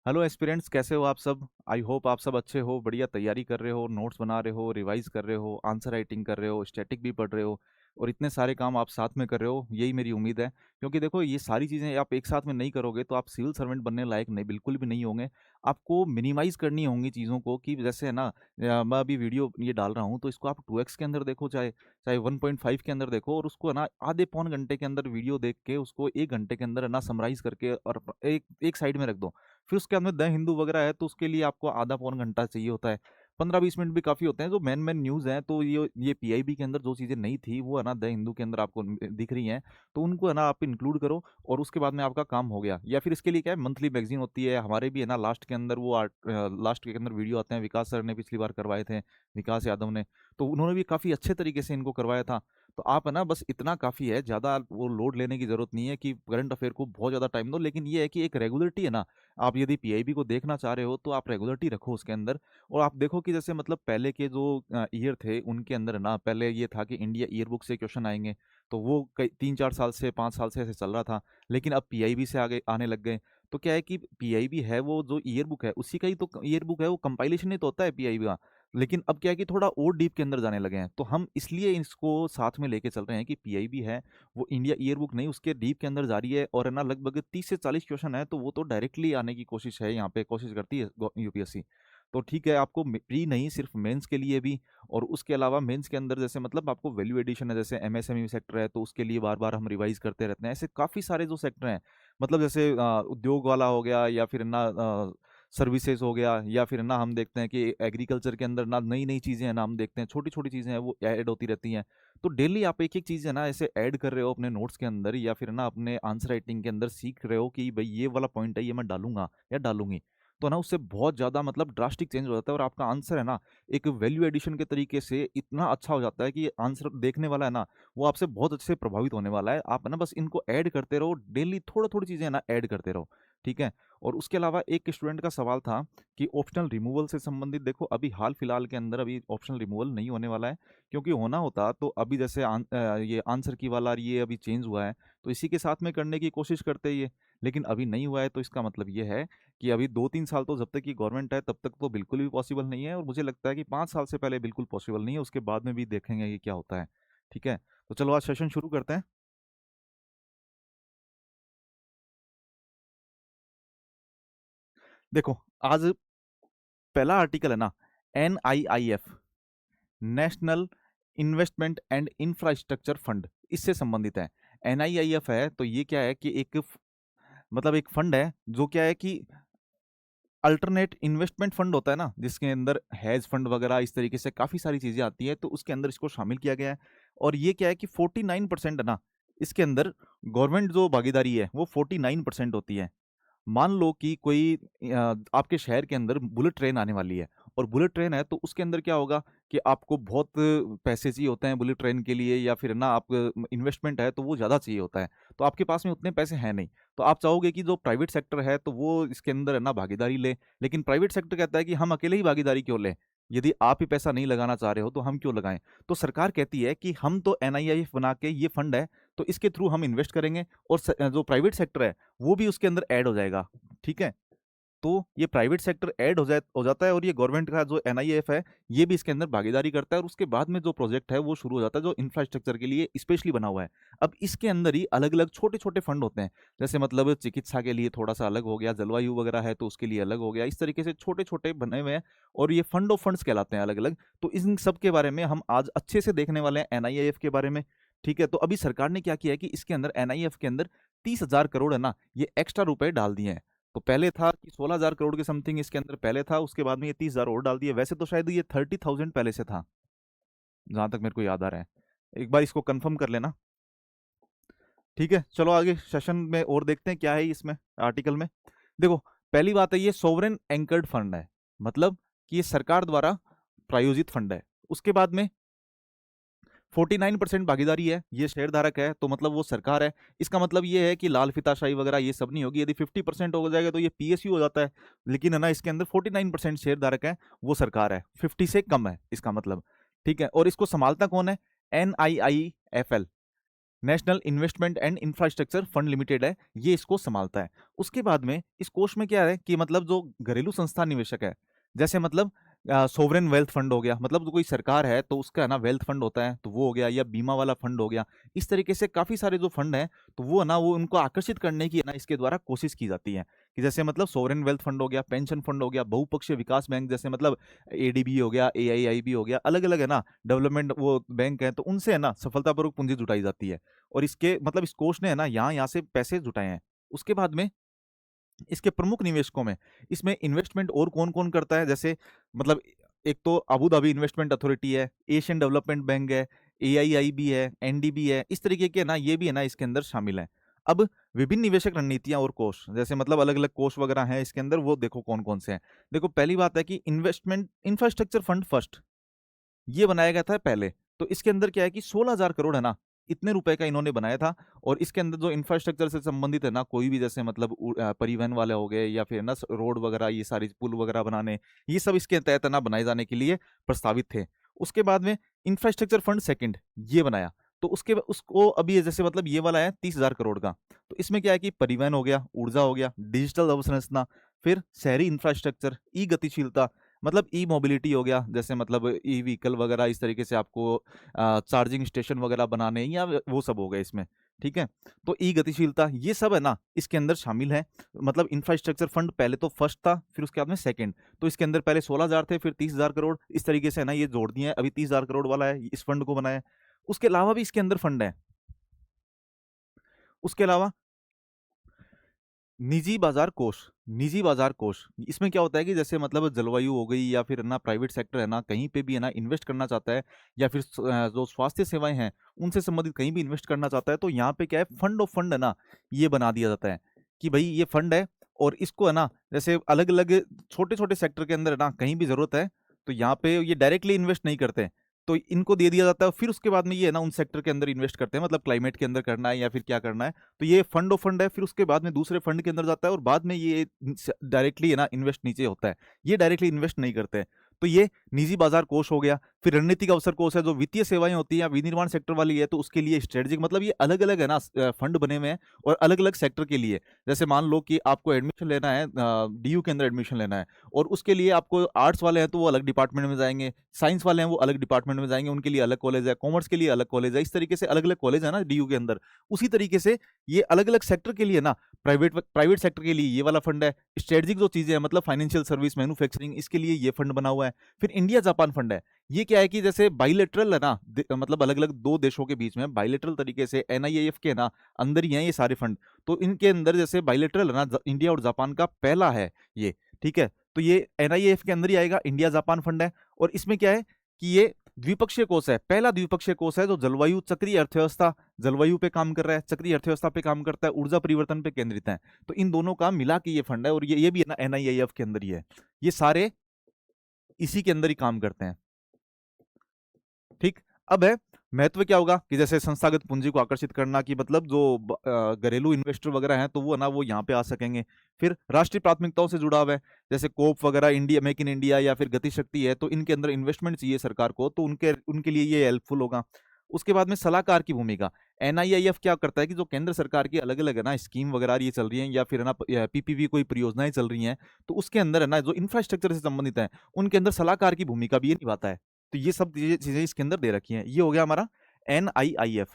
Hello aspirants, कैसे हो आप सब। आई होप आप सब अच्छे हो, बढ़िया तैयारी कर रहे हो, नोट्स बना रहे हो, रिवाइज कर रहे हो, आंसर राइटिंग कर रहे हो, स्टैटिक भी पढ़ रहे हो और इतने सारे काम आप साथ में कर रहे हो, यही मेरी उम्मीद है। क्योंकि देखो, ये सारी चीज़ें आप एक साथ में नहीं करोगे तो आप सिविल सर्वेंट बनने लायक नहीं, बिल्कुल भी नहीं होंगे। आपको मिनिमाइज करनी होंगी चीज़ों को, कि जैसे है ना, मैं अभी वीडियो ये डाल रहा हूँ तो इसको आप 2x के अंदर देखो, चाहे चाहे 1.5 के अंदर देखो, और उसको है ना आधे पौन घंटे के अंदर वीडियो देख के उसको 1 घंटे के अंदर है ना समराइज करके और एक एक साइड में रख दो। फिर उसके अंदर द हिंदू वगैरह है तो उसके लिए आपको आधा पौन घंटा चाहिए होता है। 15-20 मिनट भी काफ़ी होते हैं। जो मेन मेन न्यूज़ हैं, तो ये पीआईबी के अंदर जो चीज़ें नहीं थी वो है ना द हिंदू के अंदर आपको दिख रही हैं। तो उनको है ना आप इंक्लूड करो और उसके बाद में आपका काम हो गया। या फिर इसके लिए क्या है, मंथली मैगजीन होती है हमारे भी है ना, लास्ट के अंदर वो लास्ट के अंदर वीडियो आते हैं। विकास सर ने पिछली बार करवाए थे, विकास यादव ने, तो उन्होंने भी काफ़ी अच्छे तरीके से इनको करवाया था। तो आप है ना बस इतना काफ़ी है, ज़्यादा वो लोड लेने की ज़रूरत नहीं है कि करंट अफेयर को बहुत ज़्यादा टाइम दो। लेकिन ये है कि एक रेगुलरिटी है ना, आप यदि पीआईबी को देखना चाह रहे हो तो आप रेगुलरिटी रखो उसके अंदर। और आप देखो कि जैसे मतलब पहले के जो ईयर थे उनके अंदर ना, पहले ये था कि इंडिया ईयर बुक से क्वेश्चन आएंगे, तो वो कई 3-4 साल से 5 साल से ऐसे चल रहा था। लेकिन अब पीआईबी से आगे आने लग गए। तो क्या है कि पीआईबी है वो जो ईयर बुक है उसी का ही तो ईयर बुक है, वो कंपाइलेशन ही तो होता है पीआईबी का। लेकिन अब क्या है कि थोड़ा और डीप के अंदर जाने लगे हैं, तो हम इसलिए इसको साथ में लेके चल रहे हैं कि पीआईबी है वो इंडिया ईयर बुक नहीं, उसके डीप के अंदर जा रही है। और है ना लगभग 30 से 40 क्वेश्चन है, तो वो तो डायरेक्टली आने की कोशिश है, यहाँ पे कोशिश करती है यूपीएससी। तो ठीक है, आपको प्री नहीं, सिर्फ मेंस के लिए भी। और उसके अलावा मेंस के अंदर जैसे मतलब आपको वैल्यू एडिशन है, जैसे एमएसएमई सेक्टर है तो उसके लिए बार बार हम रिवाइज करते रहते हैं। ऐसे काफ़ी सारे जो सेक्टर हैं, मतलब जैसे उद्योग वाला हो गया, या फिर ना सर्विसेज हो गया, या फिर ना हम देखते हैं कि एग्रीकल्चर के अंदर ना नई नई चीज़ें हैं ना, हम देखते हैं छोटी छोटी चीज़ें हैं वो ऐड होती रहती हैं। तो डेली आप एक एक चीज़ है ना ऐसे ऐड कर रहे हो अपने नोट्स के अंदर, या फिर ना अपने आंसर राइटिंग के अंदर सीख रहे हो कि भाई ये वाला पॉइंट है, ये मैं डालूंगा या डालूंगी। तो ना उससे बहुत ज़्यादा मतलब ड्रास्टिक चेंज हो जाता है, और आपका आंसर है ना एक वैल्यू एडिशन के तरीके से इतना अच्छा हो जाता है कि आंसर देखने वाला है ना, वो आपसे बहुत अच्छे से प्रभावित होने वाला है। आप है ना बस इनको ऐड करते रहो डेली, थोड़ा थोड़ी चीज़ें है ना ऐड करते रहो। ठीक है। और उसके अलावा एक स्टूडेंट का सवाल था कि ऑप्शनल रिमूवल से संबंधित, देखो अभी हाल फिलहाल के अंदर अभी ऑप्शनल रिमूवल नहीं होने वाला है। क्योंकि होना होता तो अभी जैसे ये आंसर की वाला ये अभी चेंज हुआ है, तो इसी के साथ में करने की कोशिश करते हैं ये। लेकिन अभी नहीं हुआ है, तो इसका मतलब ये है कि अभी 2-3 साल तो जब तक ये गवर्नमेंट है तब तक तो बिल्कुल भी पॉसिबल नहीं है, और मुझे लगता है कि 5 साल से पहले बिल्कुल पॉसिबल नहीं है, उसके बाद में भी देखेंगे कि क्या होता है। ठीक है। तो चलो आज सेशन शुरू करते हैं। देखो, आज पहला आर्टिकल है ना, NIIF, national investment and infrastructure fund, इससे संबंधित है। NIIF है तो ये क्या है कि एक मतलब एक फंड है जो क्या है कि अल्टरनेट इन्वेस्टमेंट फंड होता है ना, जिसके अंदर हैज फंड वगैरह इस तरीके से काफ़ी सारी चीज़ें आती है, तो उसके अंदर इसको शामिल किया गया है। और ये क्या है कि 49% है ना, इसके अंदर गवर्नमेंट जो भागीदारी है वो 49% होती है। मान लो कि कोई आपके शहर के अंदर बुलेट ट्रेन आने वाली है, और बुलेट ट्रेन है तो उसके अंदर क्या होगा कि आपको बहुत पैसे चाहिए होते हैं बुलेट ट्रेन के लिए, या फिर ना आप इन्वेस्टमेंट है तो वो ज़्यादा चाहिए होता है। तो आपके पास में उतने पैसे हैं नहीं, तो आप चाहोगे कि जो प्राइवेट सेक्टर है तो वो इसके अंदर है ना भागीदारी ले। लेकिन प्राइवेट सेक्टर कहता है कि हम अकेले ही भागीदारी क्यों लें, यदि आप ही पैसा नहीं लगाना चाह रहे हो तो हम क्यों लगाएं। तो सरकार कहती है कि हम तो NIIF बना के, ये फंड है तो इसके थ्रू हम इन्वेस्ट करेंगे, और जो प्राइवेट सेक्टर है वो भी उसके अंदर ऐड हो जाएगा। ठीक है। तो ये प्राइवेट सेक्टर ऐड हो जाता है, और ये गवर्नमेंट का जो NIIF है ये भी इसके अंदर भागीदारी करता है, और उसके बाद में जो प्रोजेक्ट है वो शुरू हो जाता है जो इंफ्रास्ट्रक्चर के लिए स्पेशली बना हुआ है। अब इसके अंदर ही अलग अलग छोटे छोटे फंड होते हैं, जैसे मतलब चिकित्सा के लिए थोड़ा सा अलग हो गया, जलवायु वगैरह है तो उसके लिए अलग हो गया, इस तरीके से छोटे छोटे बने हुए हैं। और ये फंड ऑफ फंड्स कहलाते हैं अलग अलग। तो इन सब के बारे में हम आज अच्छे से देखने वाले हैं, NIIF के बारे में। ठीक है। तो अभी सरकार ने क्या किया है कि इसके अंदर NIIF के अंदर 30,000 करोड़ है ना, ये एक्स्ट्रा रुपए डाल दिए हैं। तो पहले था कि 16,000 करोड़ के समथिंग इसके अंदर पहले था, उसके बाद में ये 30,000 और डाल दिए। वैसे तो शायद ये 30,000 पहले से था, जहां तक मेरे को याद आ रहा है। एक बार इसको कंफर्म कर लेना। ठीक है, चलो आगे सेशन में और देखते हैं क्या है इसमें आर्टिकल में। देखो, पहली बात है ये सोवरेन एंकर्ड फंड है, मतलब कि ये सरकार द्वारा प्रायोजित फंड है। उसके बाद में 49% भागीदारी है, ये शेयर धारक है तो मतलब वो सरकार है। इसका मतलब ये है कि लाल फीताशाही वगैरह ये सब नहीं होगी। यदि 50% हो जाएगा तो ये PSU हो जाता है। लेकिन है ना इसके अंदर 49% शेयर धारक है वो सरकार है, 50 से कम है इसका मतलब। ठीक है। और इसको संभालता कौन है? NIIFL, national investment and infrastructure fund limited है, ये इसको संभालता है। उसके बाद में इस कोष में क्या है कि मतलब जो घरेलू संस्था निवेशक है, जैसे मतलब सोवरेन वेल्थ फंड हो गया, मतलब जो कोई सरकार है तो उसका है ना वेल्थ फंड होता है तो वो हो गया, या बीमा वाला फंड हो गया। इस तरीके से काफी सारे जो फंड हैं तो वो है ना वो उनको आकर्षित करने की है ना इसके द्वारा कोशिश की जाती है, कि जैसे मतलब सोवरेन वेल्थ फंड हो गया, पेंशन फंड हो गया, बहुपक्षीय विकास बैंक जैसे मतलब एडीबी हो गया, एआईआईबी हो गया, अलग अलग है ना डेवलपमेंट वो बैंक है, तो उनसे है ना सफलतापूर्वक पूंजी जुटाई जाती है। और इसके मतलब इस कोष ने है ना यहाँ यहाँ से पैसे जुटाए हैं। उसके बाद में इसके प्रमुख निवेशकों में इसमें इन्वेस्टमेंट और कौन कौन करता है, जैसे मतलब एक तो अबू धाबी इन्वेस्टमेंट अथॉरिटी है, एशियन डेवलपमेंट बैंक है, एआईआईबी है, एनडीबी है, इस तरीके के ना ये भी है ना इसके अंदर शामिल है। अब विभिन्न निवेशक रणनीतियां और कोष, जैसे मतलब अलग अलग कोष वगैरह हैं इसके अंदर, वो देखो कौन कौन से हैं। देखो पहली बात है कि इन्वेस्टमेंट इंफ्रास्ट्रक्चर फंड फर्स्ट, ये बनाया गया था पहले। तो इसके अंदर क्या है कि 16,000 करोड़ है ना, इतने रुपए का इन्होंने बनाया था। और इसके अंदर जो इंफ्रास्ट्रक्चर से संबंधित है ना कोई भी, जैसे मतलब परिवहन वाले हो गए या फिर ना रोड वगैरह, ये सारी पुल वगैरह बनाने, ये सब इसके तहत है ना बनाए जाने के लिए प्रस्तावित थे। उसके बाद में इंफ्रास्ट्रक्चर फंड सेकंड ये बनाया, तो उसको अभी जैसे मतलब ये वाला है 30,000 करोड़ का। तो इसमें क्या है कि परिवहन हो गया, ऊर्जा हो गया, डिजिटल अवसंरचना, फिर शहरी इंफ्रास्ट्रक्चर, ई गतिशीलता, मतलब ई मोबिलिटी हो गया, जैसे मतलब ई व्हीकल वगैरह, इस तरीके से आपको चार्जिंग स्टेशन वगैरह बनाने, या वो सब हो गए इसमें। ठीक है, तो ई गतिशीलता ये सब है ना इसके अंदर शामिल है। मतलब इंफ्रास्ट्रक्चर फंड पहले तो फर्स्ट था, फिर उसके बाद में सेकंड, तो इसके अंदर पहले 16,000 थे, फिर 30,000 करोड़, इस तरीके से है ना ये जोड़ दिए हैं, अभी 30,000 करोड़ वाला है, इस फंड को बनाया। उसके अलावा भी इसके अंदर फंड है। उसके अलावा निजी बाजार कोष, निजी बाजार कोष, इसमें क्या होता है कि जैसे मतलब जलवायु हो गई, या फिर ना प्राइवेट सेक्टर है ना कहीं पे भी है ना इन्वेस्ट करना चाहता है, या फिर जो स्वास्थ्य सेवाएं हैं उनसे संबंधित कहीं भी इन्वेस्ट करना चाहता है, तो यहाँ पे क्या है फंड ऑफ फंड है ना ये बना दिया जाता है, कि भाई ये फंड है, और इसको है ना जैसे अलग अलग छोटे छोटे सेक्टर के अंदर है ना कहीं भी जरूरत है, तो यहाँ पे ये डायरेक्टली इन्वेस्ट नहीं करते, तो इनको दे दिया जाता है। फिर उसके बाद में ये है ना उन सेक्टर के अंदर इन्वेस्ट करते हैं, मतलब क्लाइमेट के अंदर करना है या फिर क्या करना है, तो ये फंड ऑफ फंड है। फिर उसके बाद में दूसरे फंड के अंदर जाता है, और बाद में ये डायरेक्टली है ना इन्वेस्ट नीचे होता है, ये डायरेक्टली इन्वेस्ट नहीं करते हैं। तो ये निजी बाजार कोष हो गया। फिर रणनीतिक अवसर कोष है, जो वित्तीय सेवाएं होती हैं या विनिर्माण सेक्टर वाली है, तो उसके लिए स्ट्रेटेजिक, मतलब ये अलग अलग है ना फंड बने हुए हैं, और अलग अलग सेक्टर के लिए। जैसे मान लो कि आपको एडमिशन लेना है, डीयू के अंदर एडमिशन लेना है, और उसके लिए आपको आर्ट्स वाले हैं तो वो अलग डिपार्टमेंट में जाएंगे, साइंस वाले हैं वो अलग डिपार्टमेंट में जाएंगे, उनके लिए अलग कॉलेज है, कॉमर्स के लिए अलग कॉलेज है, इस तरीके से अलग अलग कॉलेज है ना डीयू के अंदर। उसी तरीके से ये अलग अलग सेक्टर के लिए ना, प्राइवेट प्राइवेट सेक्टर के लिए ये वाला फंड है, स्ट्रेटेजिक जो चीजें हैं मतलब फाइनेंशियल सर्विस, मैन्युफैक्चरिंग, इसके लिए ये फंड बना हुआ है। फिर इंडिया जापान फंड है, ये क्या है कि जैसे बाइलेटरल है ना, मतलब अलग अलग दो देशों के बीच में बाइलेटरल तरीके से एनआईएफ के ना अंदर ही हैं ये सारे फंड, तो इनके अंदर जैसे बाइलेटरल है ना इंडिया और जापान का पहला है ये। ठीक है, तो ये एनआईएफ के अंदर ही आएगा, इंडिया जापान फंड है। और इसमें क्या है कि ये द्विपक्षीय कोष है, पहला द्विपक्षीय कोष है जो जलवायु, चक्रीय अर्थव्यवस्था, जलवायु पे काम कर रहा है, चक्रीय अर्थव्यवस्था पे काम करता है, ऊर्जा परिवर्तन पे केंद्रित है। तो इन दोनों का मिला के ये फंड है, और ये भी है ना एनआईआईएफ के अंदर ही है, ये सारे इसी के अंदर ही काम करते हैं। ठीक, अब है महत्व क्या होगा कि जैसे संस्थागत पूंजी को आकर्षित करना, कि मतलब जो घरेलू इन्वेस्टर वगैरह हैं तो वो ना वो यहाँ पे आ सकेंगे। फिर राष्ट्रीय प्राथमिकताओं से जुड़ा हुआ है, जैसे कोप वगैरह, इंडिया मेक इन इंडिया या फिर गति शक्ति है, तो इनके अंदर इन्वेस्टमेंट चाहिए सरकार को, तो उनके उनके लिए ये हेल्पफुल होगा। उसके बाद में सलाहकार की भूमिका, एनआईआईएफ क्या करता है कि जो केंद्र सरकार की अलग अलग है ना स्कीम वगैरह ये चल रही है, या फिर है ना पीपीपी कोई परियोजनाएं चल रही हैं, तो उसके अंदर है ना जो इंफ्रास्ट्रक्चर से संबंधित है उनके अंदर सलाहकार की भूमिका भी ये निभाता है। तो ये सब चीजें इसके अंदर दे रखी हैं। ये हो गया हमारा एनआईआईएफ।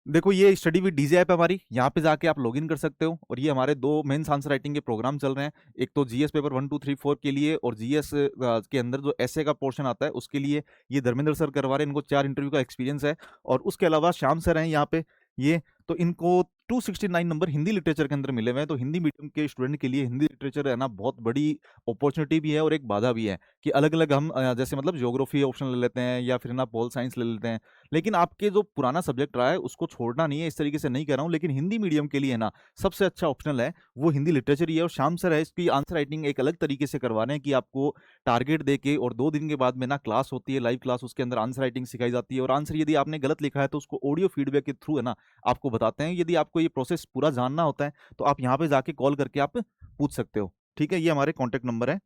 देखो ये स्टडी विद डीजे ऐप है हमारी, यहाँ पे जाके आप लॉगिन कर सकते हो, और ये हमारे दो मेंस आंसर राइटिंग के प्रोग्राम चल रहे हैं। एक तो जीएस पेपर 1 2 3 4 के लिए, और जीएस के अंदर जो ऐसे का पोर्शन आता है उसके लिए ये धर्मेंद्र सर करवा रहे हैं, इनको 4 इंटरव्यू का एक्सपीरियंस है। और उसके अलावा श्याम सर हैं यहाँ पे, ये तो इनको 269 नंबर हिंदी लिटरेचर के अंदर मिले हुए हैं। तो हिंदी मीडियम के स्टूडेंट के लिए हिंदी लिटरेचर है ना बहुत बड़ी अपॉर्चुनिटी भी है और एक बाधा भी है, कि अलग अलग हम जैसे मतलब ज्योग्राफी ऑप्शन ले लेते हैं, या फिर ना पोल साइंस ले लेते हैं, लेकिन आपके जो पुराना सब्जेक्ट रहा है उसको छोड़ना नहीं है, इस तरीके से नहीं कह रहा हूँ, लेकिन हिंदी मीडियम के लिए ना सबसे अच्छा ऑप्शनल है वो हिंदी लिटरेचर ही है। और शाम सर है इसकी आंसर राइटिंग एक अलग तरीके से करवा रहे हैं, कि आपको टारगेट दे के, और 2 दिन के बाद में ना क्लास होती है, लाइव क्लास, उसके अंदर आंसर राइटिंग सिखाई जाती है, और आंसर यदि आपने गलत लिखा है तो उसको ऑडियो फीडबैक के थ्रू है ना आपको बताते हैं। यदि आपको ये प्रोसेस पूरा जानना होता है तो आप यहाँ पे जाके कॉल करके आप पूछ सकते हो। ठीक है, ये हमारे कॉन्टेक्ट नंबर है,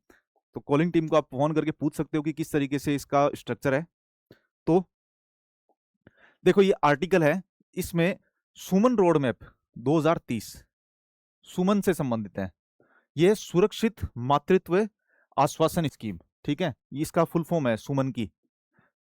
तो कॉलिंग टीम को आप फोन करके पूछ सकते हो कि किस तरीके से इसका स्ट्रक्चर है। तो देखो ये आर्टिकल है, इसमें सुमन रोड मैप 2030 सुमन से संबंधित है। यह सुरक्षित मातृत्व आश्वासन स्कीम, ठीक है, इसका फुल फॉर्म है सुमन की।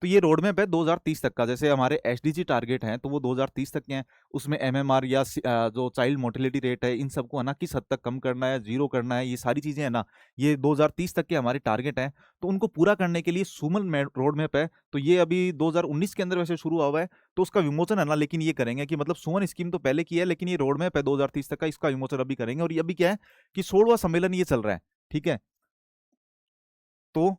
तो ये रोड मैप है 2030 तक का। जैसे हमारे एसडीजी टारगेट हैं तो वो 2030 तक के हैं। उसमें एमएमआर या जो चाइल्ड मोर्टेलिटी रेट है, इन सबको है ना किस हद तक कम करना है, जीरो करना है, ये सारी चीजें है ना, ये 2030 तक के हमारे टारगेट हैं। तो उनको पूरा करने के लिए सुमन रोड मैप है। तो ये अभी 2019 के अंदर वैसे शुरू हुआ है, तो उसका विमोचन है ना, लेकिन ये करेंगे कि मतलब सुमन स्कीम तो पहले की है, लेकिन ये रोड मैप है 2030 तक का, इसका विमोचन अभी करेंगे। और ये अभी क्या है कि 16वां सम्मेलन ये चल रहा है, ठीक है। तो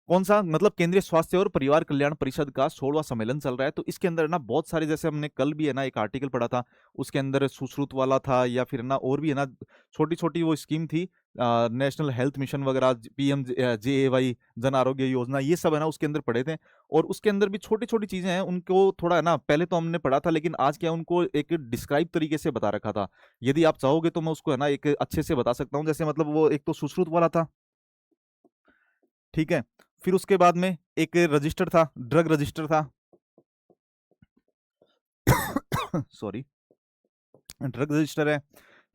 कौन सा, मतलब केंद्रीय स्वास्थ्य और परिवार कल्याण परिषद का 16वां सम्मेलन चल रहा है। तो इसके अंदर ना बहुत सारे, जैसे हमने कल भी है ना एक आर्टिकल पढ़ा था, उसके अंदर सुश्रुत वाला था, या फिर ना और भी है ना छोटी छोटी वो स्कीम थी, नेशनल हेल्थ मिशन वगैरह, पीएम जेएवाई जन आरोग्य योजना, ये सब है ना उसके अंदर पढ़े थे। और उसके अंदर भी छोटी छोटी चीजें हैं, उनको थोड़ा है ना पहले तो हमने पढ़ा था, लेकिन आज क्या उनको एक डिस्क्राइब तरीके से बता रखा था। यदि आप चाहोगे तो मैं उसको है ना एक अच्छे से बता सकता हूँ। जैसे मतलब वो एक तो सुश्रुत वाला था, ठीक है। फिर उसके बाद में एक रजिस्टर था, ड्रग रजिस्टर था, सॉरी, ड्रग रजिस्टर है,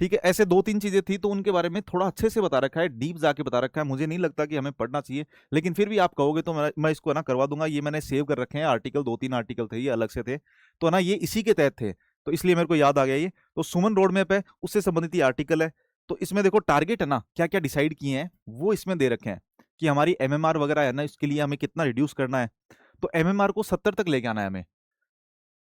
ठीक है। ऐसे दो तीन चीजें थी, तो उनके बारे में थोड़ा अच्छे से बता रखा है, डीप जाके बता रखा है। मुझे नहीं लगता कि हमें पढ़ना चाहिए, लेकिन फिर भी आप कहोगे तो मैं इसको ना करवा दूंगा। ये मैंने सेव कर रखे हैं आर्टिकल, दो तीन आर्टिकल थे ये अलग से थे, तो ना ये इसी के तहत थे, तो इसलिए मेरे को याद आ गया ये। तो सुमन रोड मैप है, उससे संबंधित ये आर्टिकल है। तो इसमें देखो टारगेट है ना, क्या क्या डिसाइड किए हैं वो इसमें दे रखे हैं, कि हमारी एमएमआर वगैरह है ना, इसके लिए हमें कितना रिड्यूस करना है। तो एमएमआर को 70 तक लेके आना है हमें।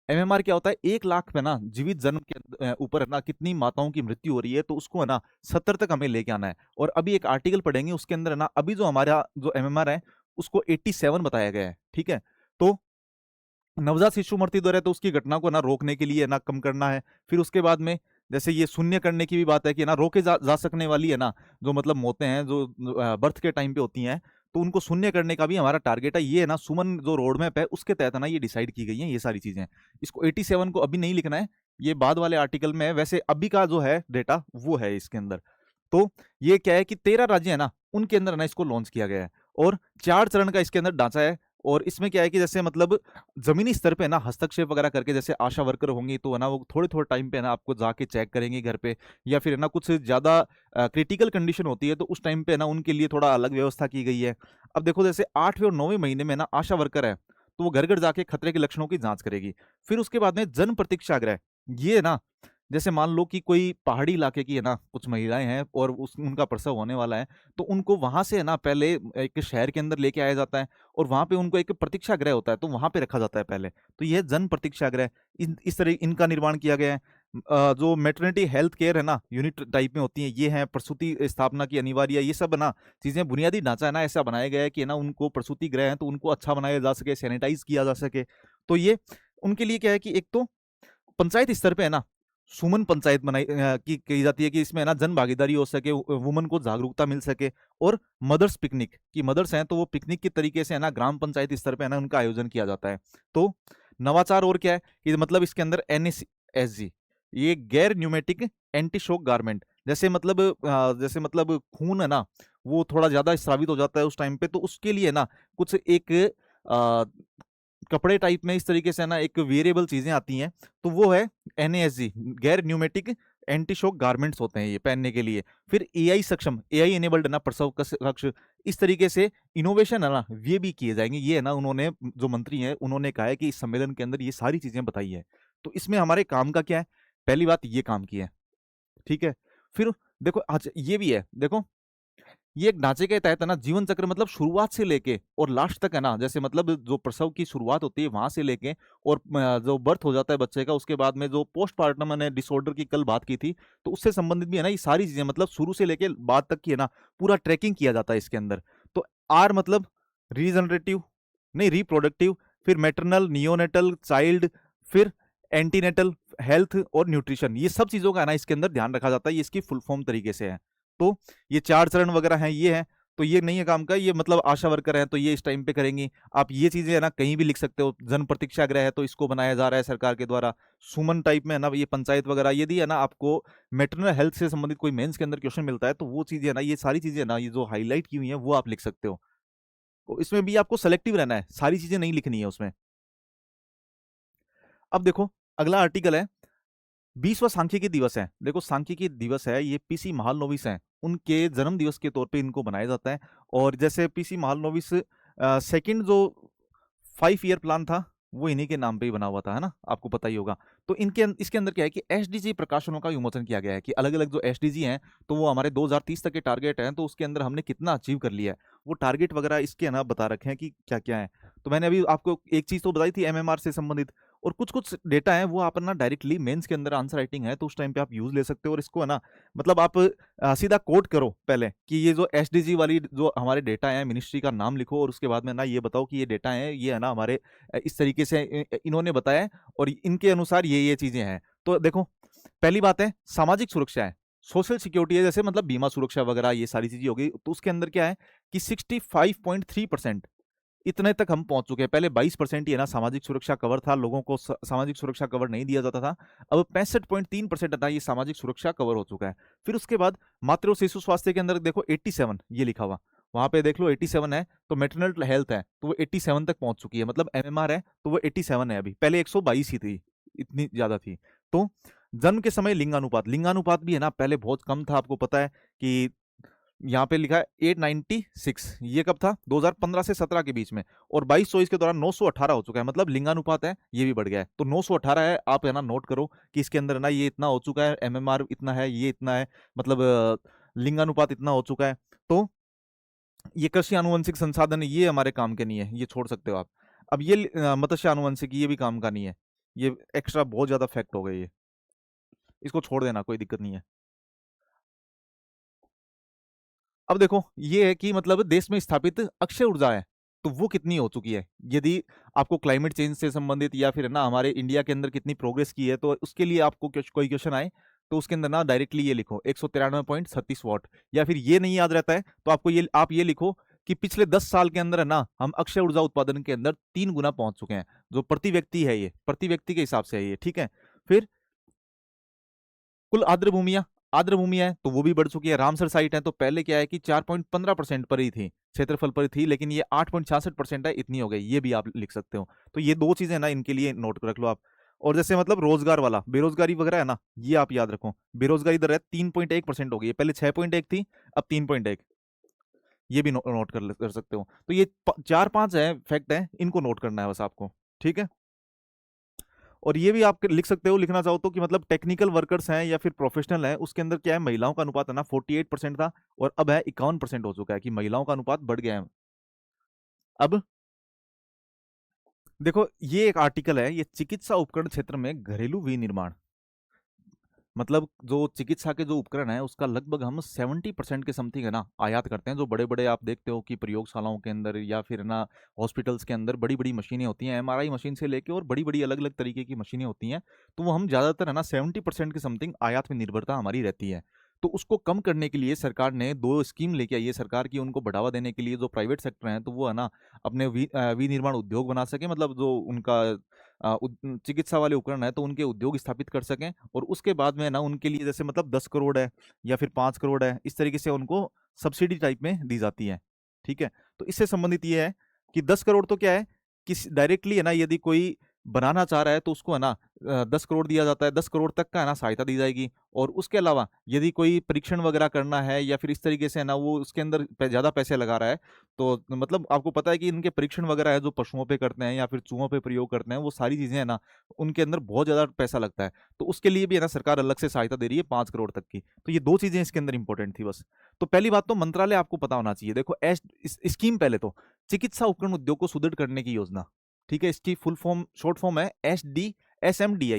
एमएमआर क्या होता है, 1 लाख पे ना जीवित जन्म के ऊपर है ना कितनी माताओं की मृत्यु हो रही है, तो उसको है ना 70 तक हमें लेके आना है। और अभी एक आर्टिकल पढ़ेंगे उसके अंदर है ना, अभी जो हमारा जो एमएमआर है उसको 87 बताया गया है, ठीक है। तो नवजात शिशु मृत्यु दर है, तो उसकी घटना को ना रोकने के लिए ना कम करना है। फिर उसके बाद में जैसे ये शून्य करने की भी बात है, कि ना रोके जा सकने वाली है ना जो मतलब मौतें हैं जो बर्थ के टाइम पे होती हैं, तो उनको शून्य करने का भी हमारा टारगेट है। ये है ना सुमन जो रोड मैप है उसके तहत है ना ये डिसाइड की गई है ये सारी चीजें। इसको 87 को अभी नहीं लिखना है, ये बाद वाले आर्टिकल में है। वैसे अभी का जो है डेटा वो है इसके अंदर। तो ये क्या है कि 13 राज्य है ना, उनके अंदर ना इसको लॉन्च किया गया है, और 4 चरण का इसके अंदर ढांचा है। और इसमें क्या है कि जैसे मतलब जमीनी स्तर पे ना हस्तक्षेप वगैरह करके, जैसे आशा वर्कर होंगी तो है ना वो थोड़े थोड़े टाइम पे है ना आपको जाके चेक करेंगे घर पे, या फिर है ना कुछ ज्यादा क्रिटिकल कंडीशन होती है तो उस टाइम पे ना उनके लिए थोड़ा अलग व्यवस्था की गई है। अब देखो जैसे 8वें और 9वें महीने में ना आशा वर्कर है, तो वो घर घर जाके खतरे के लक्षणों की जांच करेगी। फिर उसके बाद में जन प्रतीक्षागृह, ये ना जैसे मान लो कि कोई पहाड़ी इलाके की है ना कुछ महिलाएं हैं, और उनका प्रसव होने वाला है, तो उनको वहां से है ना पहले एक शहर के अंदर लेके आया जाता है, और वहां पे उनको एक प्रतीक्षा गृह होता है, तो वहां पे रखा जाता है पहले। तो यह जन प्रतीक्षा गृह, इस तरह इनका निर्माण किया गया है। जो मेटर्निटी हेल्थ केयर है ना यूनिट टाइप में होती है, ये है प्रसूति स्थापना की अनिवार्य, ये सब ना चीजें, बुनियादी ढांचा है ना ऐसा बनाया गया है कि ना उनको प्रसूति गृह है तो उनको अच्छा बनाया जा सके, सैनिटाइज किया जा सके। तो ये उनके लिए क्या है कि एक तो पंचायत स्तर पे है ना सुमन पंचायत की जाती है, कि इसमें है ना जन भागीदारी हो सके, वुमन को जागरूकता मिल सके। और मदर्स पिकनिक, की मदर्स हैं तो वो पिकनिक के तरीके से है ना ग्राम पंचायत स्तर पे है ना उनका आयोजन किया जाता है। तो नवाचार और क्या है कि मतलब इसके अंदर एनएसजी, ये गैर न्यूमेटिक एंटी शॉक गारमेंट, जैसे मतलब खून है ना वो थोड़ा ज्यादा स्रावित हो जाता है उस टाइम पे, तो उसके लिए ना कुछ एक कपड़े टाइप में इस तरीके से ना एक वेरिएबल चीजें आती हैं, तो वो है एनएसजी, गैर न्यूमेटिक एंटी शॉक गारमेंट्स होते हैं ये पहनने के लिए। फिर एआई सक्षम, एआई एनेबल्ड ना प्रसव कक्ष, इस तरीके से इनोवेशन है ना ये भी किए जाएंगे। ये है ना उन्होंने जो मंत्री हैं उन्होंने कहा है कि इस सम्मेलन के अंदर ये सारी चीजें बताई है। तो इसमें हमारे काम का क्या है, पहली बात ये काम की है, ठीक है। फिर देखो आज ये भी है, देखो ये एक ढांचे के तहत है ना जीवन चक्र, मतलब शुरुआत से लेके और लास्ट तक है ना, जैसे मतलब जो प्रसव की शुरुआत होती है वहां से लेके, और जो बर्थ हो जाता है बच्चे का, उसके बाद में जो पोस्टमार्टम मैंने डिसऑर्डर की कल बात की थी, तो उससे संबंधित भी है ना ये सारी चीजें, मतलब शुरू से लेके बाद तक की है ना पूरा ट्रैकिंग किया जाता है इसके अंदर। तो आर मतलब रीजनरेटिव, नहीं रिप्रोडक्टिव, फिर मैटरनल, नियोनेटल, चाइल्ड, फिर एंटीनेटल हेल्थ और न्यूट्रिशन, ये सब चीजों का है ना इसके अंदर ध्यान रखा जाता है। ये इसकी फुल फॉर्म तरीके से है। तो ये 4 चरण वगैरह हैं, ये है। तो ये नहीं है काम का, ये मतलब आशा वर्कर है तो ये इस टाइम पे करेंगी। आप ये चीजें है ना कहीं भी लिख सकते हो, जन प्रतीक्षा गृह है तो इसको बनाया जा रहा है सरकार के द्वारा। सुमन टाइप में है ना ये पंचायत वगैरह, यदि है ना आपको मेटरनल हेल्थ से संबंधित कोई मेंस के अंदर क्वेश्चन मिलता है तो वो चीजें है ना, ये सारी चीजें है ना, ये जो हाईलाइट की हुई है वो आप लिख सकते हो। तो इसमें भी आपको सेलेक्टिव रहना है, सारी चीजें नहीं लिखनी है उसमें। अब देखो अगला आर्टिकल है, 20वां सांख्यिकी दिवस है। देखो सांख्यिकी दिवस है, ये पीसी महालनोबिस हैं, उनके जन्म दिवस के तौर पे इनको बनाया जाता है। और जैसे पीसी महालनोबिस सेकंड जो 5 ईयर प्लान था वो इन्हीं के नाम पे ही बना हुआ था, है ना, आपको पता ही होगा। तो इसके अंदर क्या है कि एसडीजी प्रकाशनों का विमोचन किया गया है कि अलग अलग जो एसडीजी हैं, तो वो हमारे 2030 तक के टारगेट हैं, तो उसके अंदर हमने कितना अचीव कर लिया है, वो टारगेट वगैरह इसके है ना बता रखे हैं कि क्या क्या है। तो मैंने अभी आपको एक चीज तो बताई थी एमएमआर से संबंधित, और कुछ कुछ डेटा है वो आप ना डायरेक्टली मेंस के अंदर आंसर राइटिंग है तो उस टाइम पे आप यूज ले सकते हो, और इसको है ना मतलब आप सीधा कोट करो पहले कि ये जो एसडीजी वाली जो हमारे डेटा है, मिनिस्ट्री का नाम लिखो, और उसके बाद में ना ये बताओ कि ये डेटा है, ये है ना हमारे इस तरीके से इन्होंने बताया है, और इनके अनुसार ये चीजें हैं। तो देखो पहली बात है सामाजिक सुरक्षा है, सोशल सिक्योरिटी है, जैसे मतलब बीमा सुरक्षा वगैरह ये सारी चीजें हो गई। तो उसके अंदर क्या है कि 65.3% इतने तक हम पहुंच चुके हैं। पहले 22% ही है ना सामाजिक सुरक्षा कवर था, लोगों को सामाजिक सुरक्षा कवर नहीं दिया जाता था। अब 65.3% था ये सामाजिक सुरक्षा कवर हो चुका है। फिर उसके बाद मातृ और शिशु स्वास्थ्य के अंदर देखो 87 ये लिखा हुआ, वहां पे देख लो 87 है। तो मेटरनल हेल्थ है तो वो 87 तक पहुंच चुकी है, मतलब एमएमआर है तो वो 87 है, अभी पहले 122 ही थी, इतनी ज्यादा थी। तो जन्म के समय लिंगानुपात, लिंगानुपात भी है ना पहले बहुत कम था, आपको पता है कि यहाँ पे लिखा है 896, ये कब था 2015 से 17 के बीच में, और 22-24 के दौरान 918 हो चुका है, मतलब लिंगानुपात है ये भी बढ़ गया है। तो 918 है, आप है ना नोट करो कि इसके अंदर ना ये इतना हो चुका है, एमएमआर इतना है, ये इतना है, मतलब लिंगानुपात इतना हो चुका है। तो ये कृषि आनुवंशिक संसाधन ये हमारे काम के नहीं है, ये छोड़ सकते हो आप। अब ये मत्स्य आनुवंशिक ये भी काम का नहीं है, ये एक्स्ट्रा बहुत ज्यादा फैक्ट हो गए, ये इसको छोड़ देना, कोई दिक्कत नहीं है। अब देखो ये है कि मतलब देश में स्थापित अक्षय ऊर्जा है तो वो कितनी हो चुकी है, यदि आपको क्लाइमेट चेंज से संबंधित या फिर ना हमारे इंडिया के अंदर कितनी प्रोग्रेस की है, तो उसके लिए आपको कोई क्वेश्चन आए तो उसके अंदर ना डायरेक्टली ये लिखो 193.36 वाट, या फिर ये नहीं याद रहता है तो आपको ये आप ये लिखो कि पिछले 10 साल के अंदर है ना हम अक्षय ऊर्जा उत्पादन के अंदर 3 गुना पहुंच चुके हैं, जो प्रति व्यक्ति है, ये प्रति व्यक्ति के हिसाब से है ये, ठीक है। फिर कुल आर्द्र भूमियां, आर्द्र भूमियां है तो वो भी बढ़ चुकी है। रामसर साइट है तो पहले क्या है कि 4.15% पर ही थी, क्षेत्रफल पर थी, लेकिन ये 8.66% है, इतनी हो गई, ये भी आप लिख सकते हो। तो ये दो चीजें ना इनके लिए नोट रख लो आप। और जैसे मतलब रोजगार वाला बेरोजगारी वगैरह है ना, ये आप याद रखो, बेरोजगारी दर है 3.1% हो गई है, पहले 6.1 थी, अब 3.1, ये भी नोट कर सकते हो। तो ये 4-5 है फैक्ट है, इनको नोट करना है बस आपको, ठीक है। और ये भी आप लिख सकते हो, लिखना चाहो तो, कि मतलब टेक्निकल वर्कर्स हैं या फिर प्रोफेशनल हैं, उसके अंदर क्या है महिलाओं का अनुपात है ना 48% था, और अब है 51% हो चुका है, कि महिलाओं का अनुपात बढ़ गया है। अब देखो ये एक आर्टिकल है, ये चिकित्सा उपकरण क्षेत्र में घरेलू विनिर्माण, मतलब जो चिकित्सा के जो उपकरण है उसका लगभग हम 70% के समथिंग है ना आयात करते हैं। जो बड़े बड़े आप देखते हो कि प्रयोगशालाओं के अंदर या फिर ना हॉस्पिटल्स के अंदर बड़ी बड़ी मशीनें होती हैं, एमआरआई मशीन से लेके और बड़ी बड़ी अलग अलग तरीके की मशीनें होती हैं, तो वो हम ज़्यादातर है ना 70% के समथिंग आयात में निर्भरता हमारी रहती है। तो उसको कम करने के लिए सरकार ने 2 स्कीम लेके आई है सरकार की, उनको बढ़ावा देने के लिए जो प्राइवेट सेक्टर हैं तो वो है ना अपने विनिर्माण उद्योग बना सके, मतलब जो उनका चिकित्सा वाले उपकरण है तो उनके उद्योग स्थापित कर सकें, और उसके बाद में ना उनके लिए जैसे मतलब 10 करोड़ है या फिर 5 करोड़ है, इस तरीके से उनको सब्सिडी टाइप में दी जाती है, ठीक है। तो इससे संबंधित ये है कि 10 करोड़ तो क्या है कि डायरेक्टली है ना यदि कोई बनाना चाह रहा है तो उसको है ना 10 करोड़ दिया जाता है, 10 करोड़ तक का है ना सहायता दी जाएगी। और उसके अलावा यदि कोई परीक्षण वगैरह करना है या फिर इस तरीके से है ना वो उसके अंदर ज्यादा पैसे लगा रहा है, तो मतलब आपको पता है कि इनके परीक्षण वगैरह है जो पशुओं पे करते हैं या फिर चूहों पे प्रयोग करते हैं, वो सारी चीजें है ना उनके अंदर बहुत ज्यादा पैसा लगता है, तो उसके लिए भी है ना सरकार अलग से सहायता दे रही है 5 करोड़ तक की। तो ये दो चीजें इसके अंदर इंपॉर्टेंट थी बस। तो पहली बात तो मंत्रालय आपको पता होना चाहिए। देखो स्कीम पहले तो चिकित्सा उपकरण उद्योग को सुदृढ़ करने की योजना, ठीक है, इसकी फुल फॉर्म शॉर्ट फॉर्म है S D S M D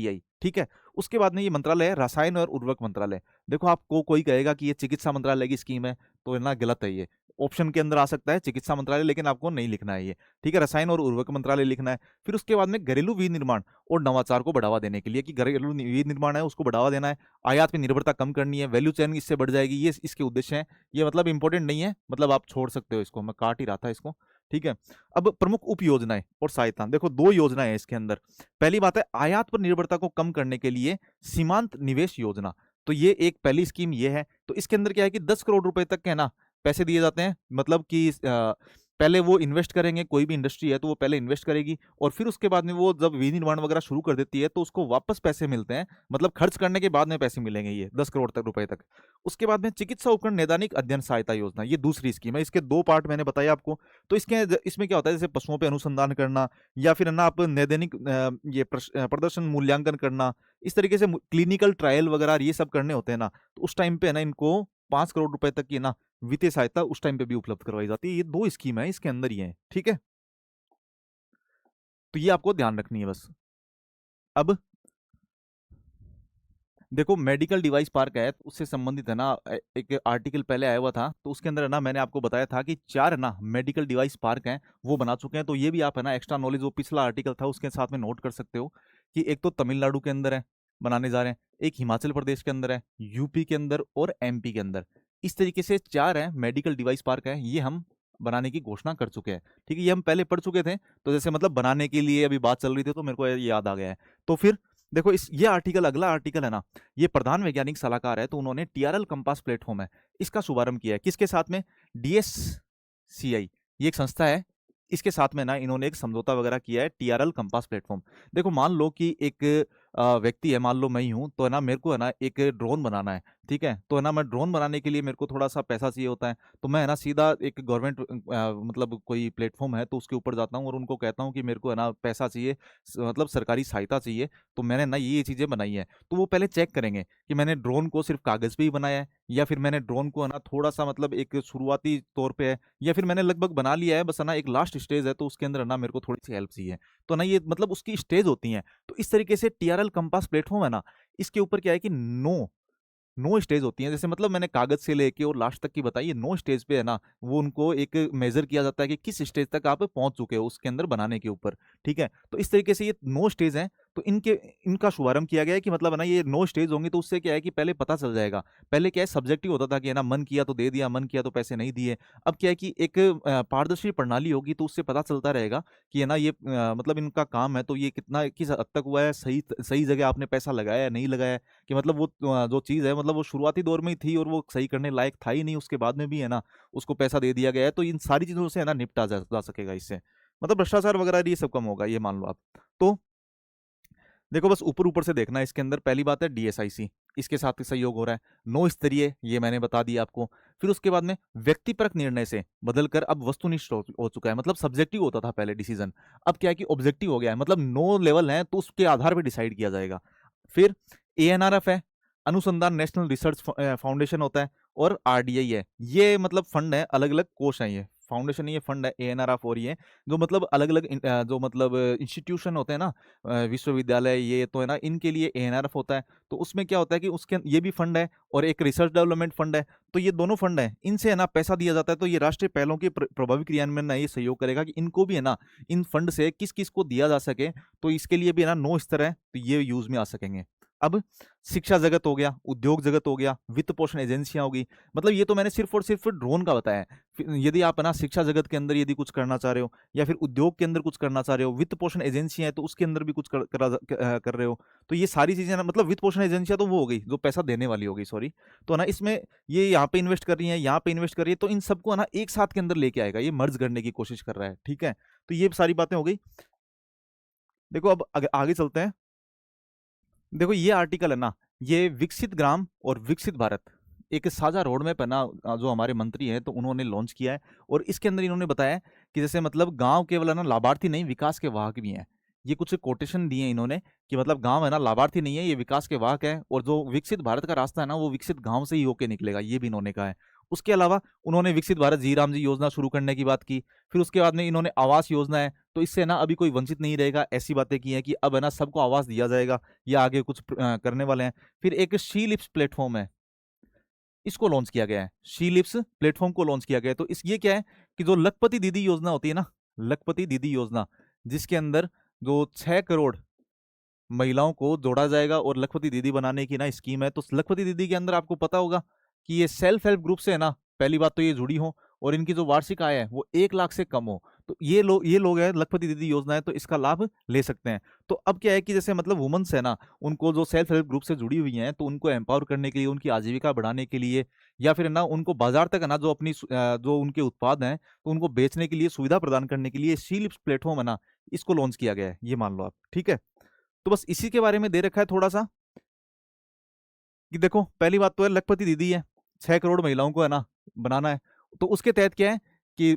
I, ठीक है। उसके बाद में ये मंत्रालय है रसायन और उर्वरक मंत्रालय। देखो आपको कोई कहेगा कि ये चिकित्सा मंत्रालय की स्कीम है तो है ना गलत है, ये ऑप्शन के अंदर आ सकता है चिकित्सा मंत्रालय, लेकिन आपको नहीं लिखना है ये, ठीक है, रसायन और उर्वरक मंत्रालय लिखना है। फिर उसके बाद में घरेलू विनिर्माण और नवाचार को बढ़ावा देने के लिए, कि घरेलू विनिर्माण है उसको बढ़ावा देना है, आयात में निर्भरता कम करनी है, वैल्यू चेन इससे बढ़ जाएगी, ये इसके उद्देश्य हैं। ये मतलब इंपॉर्टेंट नहीं है, मतलब आप छोड़ सकते हो इसको, मैं काट ही रहा था इसको, ठीक है। अब प्रमुख उप योजनाएं और सहायता, देखो 2 योजनाएं हैं इसके अंदर। पहली बात है आयात पर निर्भरता को कम करने के लिए सीमांत निवेश योजना, तो ये एक पहली स्कीम ये है। तो इसके अंदर क्या है कि 10 करोड़ रुपए तक के ना पैसे दिए जाते हैं, मतलब कि पहले वो इन्वेस्ट करेंगे, कोई भी इंडस्ट्री है तो वो पहले इन्वेस्ट करेगी, और फिर उसके बाद में वो जब विनिर्माण वगैरह शुरू कर देती है तो उसको वापस पैसे मिलते हैं, मतलब खर्च करने के बाद में पैसे मिलेंगे, ये 10 करोड़ तक रुपए तक। उसके बाद में चिकित्सा उपकरण नैदानिक अध्ययन सहायता योजना, ये दूसरी स्कीम है। इसके दो पार्ट मैंने बताया आपको। तो इसमें क्या होता है, जैसे पशुओं पे अनुसंधान करना, या फिर है ना आप नैदानिक प्रदर्शन मूल्यांकन करना, इस तरीके से क्लिनिकल ट्रायल वगैरह ये सब करने होते हैं ना, तो उस टाइम पे है ना इनको 5 करोड़ रुपए तक की ना वित्तीय सहायता उस टाइम पे भी उपलब्ध करवाई जाती है। ये दो स्कीम है इसके अंदर ही है, ठीक है। तो ये आपको ध्यान रखनी है बस। अब देखो, मेडिकल डिवाइस पार्क है, तो उससे संबंधित है ना एक आर्टिकल पहले आया हुआ था, तो उसके अंदर है ना मैंने आपको बताया था कि 4 है ना मेडिकल डिवाइस पार्क हैं, वो बना चुके हैं। तो ये भी आप है ना एक्स्ट्रा नॉलेज, वो पिछला आर्टिकल था उसके साथ में नोट कर सकते हो कि एक तो तमिलनाडु के अंदर है, बनाने जा रहे हैं, एक हिमाचल प्रदेश के अंदर है, यूपी के अंदर और एमपी के अंदर। इस तरीके से 4 है मेडिकल डिवाइस पार्क है, ये हम बनाने की घोषणा कर चुके हैं। ठीक है, ये हम पहले पढ़ चुके थे, तो जैसे मतलब बनाने के लिए अभी बात चल रही थी तो मेरे को ये याद आ गया है। तो फिर देखो, इस ये आर्टिकल, अगला आर्टिकल है ना, ये प्रधान वैज्ञानिक सलाहकार है, तो उन्होंने टीआरएल कंपास प्लेटफॉर्म है, इसका शुभारंभ किया है। किसके साथ में? डीएससीआई, ये एक संस्था है, इसके साथ में ना इन्होंने एक समझौता वगैरह किया है, टीआरएल कंपास प्लेटफॉर्म। देखो, मान लो कि एक व्यक्ति है, मान लो मैं ही हूं, तो है ना मेरे को है ना एक ड्रोन बनाना है, ठीक है। तो है ना मैं ड्रोन बनाने के लिए मेरे को थोड़ा सा पैसा चाहिए होता है, तो मैं है ना सीधा एक गवर्नमेंट मतलब कोई प्लेटफॉर्म है तो उसके ऊपर जाता हूँ और उनको कहता हूँ कि मेरे को है ना पैसा चाहिए, मतलब सरकारी सहायता चाहिए, तो मैंने ना ये चीज़ें बनाई है। तो वो पहले चेक करेंगे कि मैंने ड्रोन को सिर्फ कागज़ पे ही बनाया है, या फिर मैंने ड्रोन को है ना थोड़ा सा मतलब एक शुरुआती तौर पे है, या फिर मैंने लगभग बना लिया है, बस है ना एक लास्ट स्टेज है, तो उसके अंदर है ना मेरे को थोड़ी सी हेल्प चाहिए। तो ना ये मतलब उसकी स्टेज होती है। तो इस तरीके से टीआरएल कंपास प्लेटफॉर्म है ना, इसके ऊपर क्या है कि 9 स्टेज होती हैं। जैसे मतलब मैंने कागज से लेके और लास्ट तक की बताई, ये 9 स्टेज पे है ना, वो उनको एक मेजर किया जाता है कि किस स्टेज तक आप पहुंच चुके हो उसके अंदर बनाने के ऊपर। ठीक है, तो इस तरीके से ये 9 स्टेज हैं। तो इनका शुभारंभ किया गया है कि मतलब है ना ये 9 स्टेज होंगे, तो उससे क्या है कि पहले पता चल जाएगा। पहले क्या है, सब्जेक्टिव होता था कि है ना मन किया तो दे दिया, मन किया तो पैसे नहीं दिए। अब क्या है कि एक पारदर्शी प्रणाली होगी, तो उससे पता चलता रहेगा कि है ना ये मतलब इनका काम है, तो ये कितना किस हद तक हुआ है, सही सही जगह आपने पैसा लगाया है नहीं लगाया है, कि मतलब वो जो चीज़ है मतलब वो शुरुआती दौर में ही थी और वो सही करने लायक था ही नहीं, उसके बाद में भी है ना उसको पैसा दे दिया गया है। तो इन सारी चीज़ों से है ना निपटा जा सकेगा इससे, मतलब भ्रष्टाचार वगैरह ये सब कम होगा, ये मान लो आप। तो देखो, बस ऊपर ऊपर से देखना है इसके अंदर। पहली बात है डीएसआईसी, इसके साथ सहयोग हो रहा है। 9 स्तरीय, ये मैंने बता दिया आपको। फिर उसके बाद में व्यक्तिपरक निर्णय से बदलकर अब वस्तुनिष्ठ हो चुका है, मतलब सब्जेक्टिव होता था पहले डिसीजन, अब क्या है कि ऑब्जेक्टिव हो गया है, मतलब 9 लेवल हैं तो उसके आधार पर डिसाइड किया जाएगा। फिर एएनआरएफ है, अनुसंधान नेशनल रिसर्च फाउंडेशन होता है, और आरडीआई है, ये मतलब फंड है, अलग अलग कोष है, ये फाउंडेशन नहीं, ये फंड है एएनआरएफ। और ये जो मतलब अलग अलग जो मतलब इंस्टीट्यूशन होते हैं ना, विश्वविद्यालय, ये तो है ना इनके लिए एएनआरएफ होता है। तो उसमें क्या होता है कि उसके ये भी फंड है, और एक रिसर्च डेवलपमेंट फंड है। तो ये दोनों फंड है, इनसे है ना पैसा दिया जाता है। तो ये राष्ट्रीय पहलों के प्रभावी क्रियान्वयन में ये सहयोग करेगा कि इनको भी है ना इन फंड से किस किस को दिया जा सके। तो इसके लिए भी है ना 9 स्तर है, तो ये यूज में आ सकेंगे। अब शिक्षा जगत हो गया, उद्योग जगत हो गया, वित्त पोषण एजेंसियां होगी। मतलब ये तो मैंने सिर्फ और सिर्फ ड्रोन का बताया है। यदि आप है ना शिक्षा जगत के अंदर यदि कुछ करना चाह रहे हो, या फिर उद्योग के अंदर कुछ करना चाह रहे हो, वित्त पोषण एजेंसियां है तो उसके अंदर भी कुछ कर रहे हो, तो ये सारी चीजें ना, मतलब वित्त पोषण एजेंसियां तो वो हो गई जो पैसा देने वाली हो गई, सॉरी। तो ना इसमें ये यहाँ पे इन्वेस्ट कर रही है, यहाँ पे इन्वेस्ट कर रही है, तो इन सबको है ना एक साथ के अंदर लेके आएगा, ये मर्ज करने की कोशिश कर रहा है। ठीक है, तो ये सारी बातें हो गई। देखो, अब आगे चलते हैं। देखो, ये आर्टिकल है ना, ये विकसित ग्राम और विकसित भारत, एक साझा रोड मैप है ना, जो हमारे मंत्री हैं तो उन्होंने लॉन्च किया है। और इसके अंदर इन्होंने बताया कि जैसे मतलब गांव केवल है ना लाभार्थी नहीं, विकास के वाहक भी हैं। ये कुछ कोटेशन दिए हैं इन्होंने कि मतलब गांव है ना लाभार्थी नहीं है, ये विकास के वाहक है, और जो विकसित भारत का रास्ता है ना वो विकसित गांव से ही होके निकलेगा, ये भी इन्होंने कहा है। उसके अलावा उन्होंने विकसित भारत जी राम जी योजना शुरू करने की बात की। फिर उसके बाद में इन्होंने आवास योजना है, तो इससे ना अभी कोई वंचित नहीं रहेगा, ऐसी बातें की हैं कि अब है ना सबको आवास दिया जाएगा, या आगे कुछ करने वाले हैं। फिर एक शी लिप्स प्लेटफॉर्म है, इसको लॉन्च किया गया है, शी लिप्स प्लेटफॉर्म को लॉन्च किया गया है। तो इस ये क्या है कि जो लखपति दीदी योजना होती है ना, लखपति दीदी योजना, जिसके अंदर जो 6 करोड़ महिलाओं को जोड़ा जाएगा और लखपति दीदी बनाने की ना स्कीम है। तो लखपति दीदी के अंदर आपको पता होगा कि ये सेल्फ हेल्प ग्रुप से है ना, पहली बात तो ये जुड़ी हो, और इनकी जो वार्षिक आय है वो 1 लाख से कम हो। तो ये लोग है लखपति दीदी योजना है, तो इसका लाभ ले सकते हैं। तो अब क्या है कि जैसे मतलब वुमेन्स है ना, उनको जो सेल्फ हेल्प ग्रुप से जुड़ी हुई हैं, तो उनको एम्पावर करने के लिए, उनकी आजीविका बढ़ाने के लिए, या फिर है ना उनको बाजार तक है ना जो अपनी जो उनके उत्पाद हैं तो उनको बेचने के लिए सुविधा प्रदान करने के लिए सी लिप्स प्लेटफॉर्म है ना, इसको लॉन्च किया गया है, ये मान लो आप। ठीक है, तो बस इसी के बारे में दे रखा है थोड़ा सा कि देखो पहली बात तो है लखपति दीदी है, 6 करोड़ महिलाओं को है ना बनाना है। तो उसके तहत क्या है कि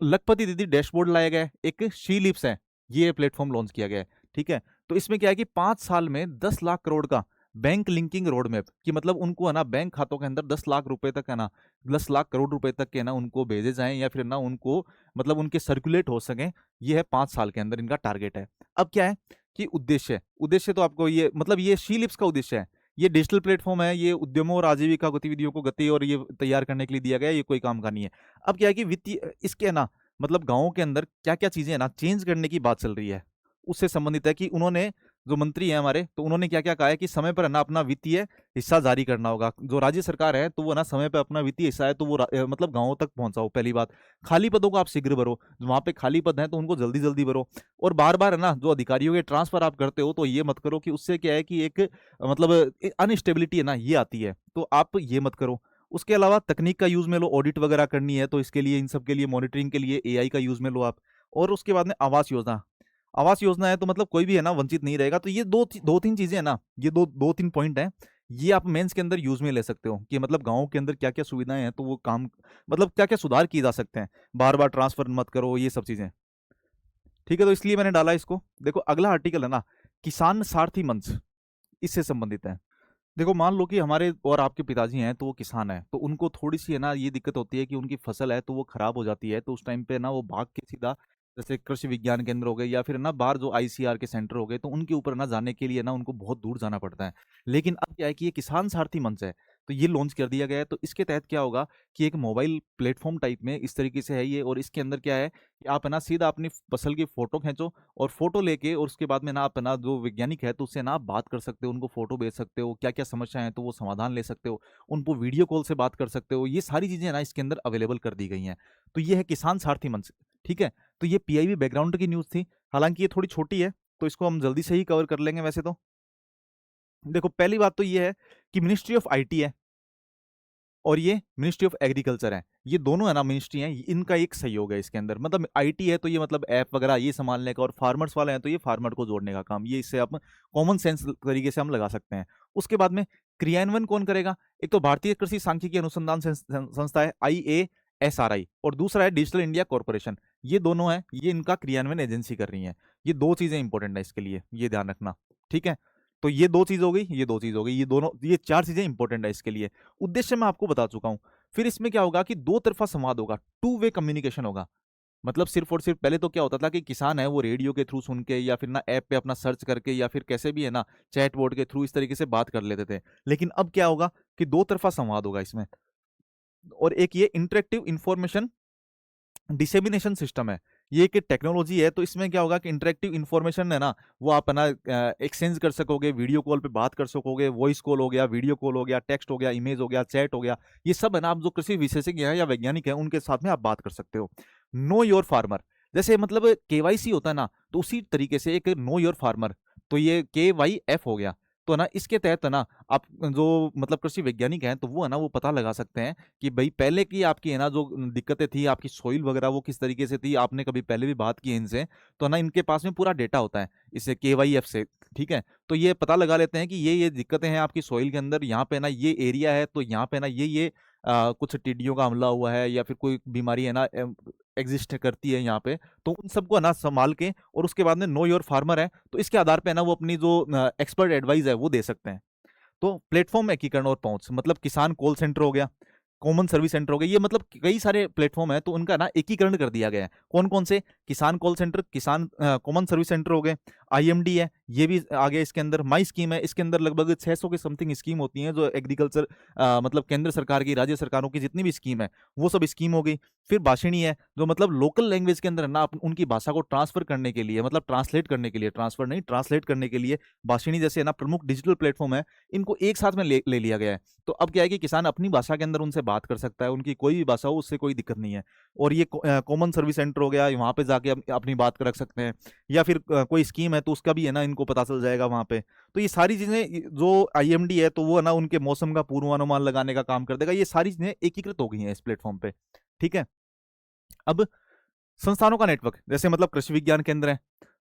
लखपति दीदी डैशबोर्ड लाया गया है, एक शी लिप्स है, ये प्लेटफॉर्म लॉन्च किया गया है। ठीक है, तो इसमें क्या है कि 5 साल में 10 लाख करोड़ का बैंक लिंकिंग रोड मैप, कि मतलब उनको है ना बैंक खातों के अंदर 10 लाख रुपए तक है ना, 10 लाख करोड़ रुपए तक के ना उनको भेजे जाएं, या फिर ना उनको मतलब उनके सर्कुलेट हो सकें। ये है 5 साल के अंदर इनका टारगेट है। अब क्या है कि उद्देश्य तो आपको ये मतलब ये शी लिप्स का उद्देश्य है, ये डिजिटल प्लेटफॉर्म है, ये उद्यमों और आजीविका गतिविधियों को गति और ये तैयार करने के लिए दिया गया है, ये कोई काम का नहीं है। अब क्या है कि वित्तीय इसके है ना मतलब गाँवों के अंदर क्या क्या चीजें है ना चेंज करने की बात चल रही है, उससे संबंधित है कि उन्होंने जो मंत्री हैं हमारे, तो उन्होंने क्या क्या कहा है कि समय पर है ना अपना वित्तीय हिस्सा जारी करना होगा। जो राज्य सरकार है तो वो ना समय पर अपना वित्तीय हिस्सा है तो वो मतलब गाँवों तक पहुंचाओ। पहली बात, खाली पदों को आप शीघ्र भरो, वहां पे खाली पद हैं तो उनको जल्दी जल्दी भरो। और बार बार है ना जो अधिकारियों के ट्रांसफर आप करते हो तो ये मत करो कि उससे क्या है कि एक मतलब अनस्टेबिलिटी है ना ये आती है, तो आप ये मत करो। उसके अलावा तकनीक का यूज में लो, ऑडिट वगैरह करनी है तो इसके लिए इन सब के लिए मॉनिटरिंग के लिए एआई का यूज में लो आप। और उसके बाद में आवास योजना है तो मतलब कोई भी है ना वंचित नहीं रहेगा। तो ये दो तीन चीजें है ना, ये दो तीन पॉइंट हैं, ये आप मेंस के अंदर यूज में ले सकते हो कि मतलब गांवों के अंदर क्या क्या सुविधाएं हैं तो वो काम मतलब क्या क्या सुधार किए जा सकते हैं, बार बार ट्रांसफर मत करो, ये सब चीजें। ठीक है, तो इसलिए मैंने डाला इसको। देखो अगला आर्टिकल है ना, किसान सारथी मंच, इससे संबंधित है। देखो मान लो कि हमारे और आपके पिताजी हैं तो वो किसान है, तो उनको थोड़ी सी है ना ये दिक्कत होती है कि उनकी फसल है तो वो खराब हो जाती है, तो उस टाइम पे ना वो भाग के सीधा जैसे कृषि विज्ञान केंद्र हो गए या फिर ना बाहर जो आईसीआर के सेंटर हो गए, तो उनके ऊपर ना जाने के लिए ना उनको बहुत दूर जाना पड़ता है। लेकिन अब क्या है कि ये किसान सारथी मंच है, तो ये लॉन्च कर दिया गया है। तो इसके तहत क्या होगा कि एक मोबाइल प्लेटफॉर्म टाइप में इस तरीके से है ये, और इसके अंदर क्या है कि आप है ना सीधा अपनी फसल की फोटो खींचो, और फोटो लेके और उसके बाद में ना आप है ना जो वैज्ञानिक है तो उससे ना आप बात कर सकते हो, उनको फोटो भेज सकते हो, क्या क्या समस्या है तो वो समाधान ले सकते हो, उनको वीडियो कॉल से बात कर सकते हो। ये सारी चीजें ना इसके अंदर अवेलेबल कर दी गई हैं। तो ये है किसान सारथी मंच। ठीक है, तो ये पीआईबी बैकग्राउंड की न्यूज थी, हालांकि ये थोड़ी छोटी है तो इसको हम जल्दी से ही कवर कर लेंगे वैसे तो। देखो पहली बात तो ये है कि मिनिस्ट्री ऑफ आईटी है और ये मिनिस्ट्री ऑफ एग्रीकल्चर है, ये दोनों है ना मिनिस्ट्री हैं, इनका एक सहयोग है इसके अंदर। मतलब आईटी है तो ये मतलब ऐप वगैरह ये संभालने का, और फार्मर्स वाले हैं तो ये फार्मर को जोड़ने का काम, ये इससे आप कॉमन सेंस तरीके से हम लगा सकते हैं। उसके बाद में क्रियान्वयन कौन करेगा, एक तो भारतीय कृषि सांख्यिकी अनुसंधान संस्था है IASRI, और दूसरा है डिजिटल इंडिया कॉर्पोरेशन। ये दोनों है, ये इनका क्रियान्वयन एजेंसी कर रही है। ये दो चीजें इंपॉर्टेंट है इसके लिए, ये ध्यान रखना। ठीक है, तो ये दो चीज हो गई, ये दो चीज हो गई, ये दोनों ये चार चीजें इंपॉर्टेंट है इसके लिए। उद्देश्य मैं आपको बता चुका हूं। फिर इसमें क्या होगा कि दो तरफा संवाद होगा, टू वे कम्युनिकेशन होगा। मतलब सिर्फ और सिर्फ पहले तो क्या होता था कि किसान है वो रेडियो के थ्रू सुन के या फिर ना ऐप पे अपना सर्च करके या फिर कैसे भी है ना चैट बोर्ड के थ्रू इस तरीके से बात कर लेते थे। लेकिन अब क्या होगा कि दो तरफा संवाद होगा इसमें। और एक ये इंटरेक्टिव इंफॉर्मेशन डिसेमिनेशन सिस्टम है, ये एक टेक्नोलॉजी है। तो इसमें क्या होगा कि इंटरेक्टिव इंफॉर्मेशन है ना वो आप है ना एक्सचेंज कर सकोगे, वीडियो कॉल पे बात कर सकोगे, वॉइस कॉल हो गया, वीडियो कॉल हो गया, टेक्स्ट हो गया, इमेज हो गया, चैट हो गया, ये सब है ना आप जो कृषि विशेषज्ञ हैं या वैज्ञानिक हैं उनके साथ में आप बात कर सकते हो। नो योर फार्मर, जैसे मतलब केवाईसी होता है ना, तो उसी तरीके से एक नो योर फार्मर, तो ये KYF हो गया। तो ना इसके तहत है ना आप जो मतलब कृषि वैज्ञानिक हैं तो वो है ना वो पता लगा सकते हैं कि भाई पहले की आपकी है ना जो दिक्कतें थी, आपकी सॉइल वगैरह वो किस तरीके से थी, आपने कभी पहले भी बात की है इनसे, तो ना इनके पास में पूरा डेटा होता है इससे KYF से। ठीक है, तो ये पता लगा लेते हैं कि ये दिक्कतें हैं आपकी सॉइल के अंदर, यहाँ पे ना ये एरिया है तो यहाँ पे ना ये कुछ टिड्डियों का हमला हुआ है या फिर कोई बीमारी है ना एग्जिस्ट करती है यहाँ पे, तो उन सबको है ना संभाल के, और उसके बाद में नो योर फार्मर है तो इसके आधार पे है ना वो अपनी जो एक्सपर्ट एडवाइस है वो दे सकते हैं। तो प्लेटफॉर्म एकीकरण और पहुंच, मतलब किसान कॉल सेंटर हो गया, कॉमन सर्विस सेंटर हो गया, ये मतलब कई सारे प्लेटफॉर्म है तो उनका ना एकीकरण कर दिया गया है। कौन कौन से, किसान कॉल सेंटर, किसान कॉमन सर्विस सेंटर हो गए, आईएमडी है, ये भी आ गया इसके अंदर। माई स्कीम है, इसके अंदर लगभग 600 की समथिंग स्कीम होती हैं जो एग्रीकल्चर मतलब केंद्र सरकार की, राज्य सरकारों की जितनी भी स्कीम है वो सब स्कीम हो गई। फिर भाषिणी है जो मतलब लोकल लैंग्वेज के अंदर है ना उनकी भाषा को ट्रांसफर करने के लिए, मतलब ट्रांसलेट करने के लिए, ट्रांसफर नहीं ट्रांसलेट करने के लिए भाषिणी जैसे है ना प्रमुख डिजिटल प्लेटफॉर्म है, इनको एक साथ में ले लिया गया है। तो अब क्या है कि किसान अपनी भाषा के अंदर उनसे बात कर सकता है, उनकी कोई भी भाषा हो उससे कोई दिक्कत नहीं है। और ये कॉमन सर्विस सेंटर हो गया, वहां पे जाके अपनी बात कर रख सकते हैं, या फिर कोई स्कीम है तो उसका भी है ना इनको पता चल जाएगा वहां पे। तो ये सारी चीजें जो आईएमडी है तो वो है ना उनके मौसम का पूर्वानुमान लगाने का काम कर देगा। ये सारी चीजें एकीकृत हो गई हैं इस प्लेटफॉर्म पे। ठीक है। अब संस्थानों का नेटवर्क, जैसे मतलब कृषि विज्ञान केंद्र है,